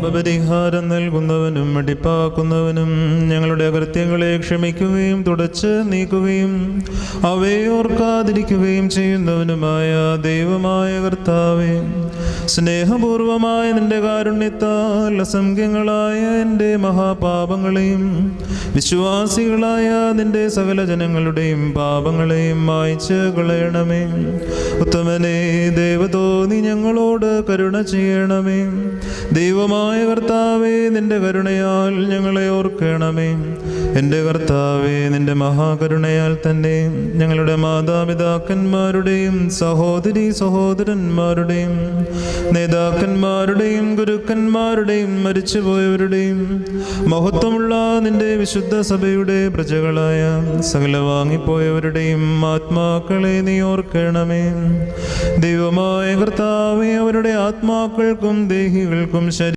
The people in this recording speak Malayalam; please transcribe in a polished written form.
പാപപരിഹാരം നൽകുന്നവനും വെടിപ്പാക്കുന്നവനും ഞങ്ങളുടെ അകൃത്യങ്ങളെ ക്ഷമിക്കുകയും തുടച്ച് നീക്കുകയും അവയെ ഓർക്കാതിരിക്കുകയും ചെയ്യുന്നവനുമായ ദൈവമായ കർത്താവേ, സ്നേഹപൂർവമായ നിന്റെ കാരുണ്യത്താൽ അസംഖ്യങ്ങളായ എൻ്റെ മഹാപാപങ്ങളെയും വിശ്വാസികളായ നിന്റെ സകല ജനങ്ങളുടെയും പാപങ്ങളെയും മായ്ച്ച് കളയണമേ. ഉത്തമനേ, ദേവതോ, നീ ഞങ്ങളോട് കരുണ ചെയ്യണമേ. ദൈവമായ കർത്താവേ, നിന്റെ കരുണയാൽ ഞങ്ങളെ ഓർക്കണമേ. എൻ്റെ കർത്താവേ, നിന്റെ മഹാകരുണയാൽ തന്നെ ഞങ്ങളുടെ മാതാപിതാക്കന്മാരുടെയും സഹോദരീ സഹോദരന്മാരുടെയും നേതാക്കന്മാരുടെയും ഗുരുക്കന്മാരുടെയും മരിച്ചുപോയവരുടെയും മഹത്വമുള്ള നിന്റെ വിശുദ്ധ സഭയുടെ പ്രജകളായ സകല വാങ്ങിപ്പോയവരുടെയും ആത്മാക്കളെ നീ ഓർക്കണമേ. ദൈവമായ കർത്താവേ, അവരുടെ ആത്മാക്കൾക്കും ദേഹികൾക്കും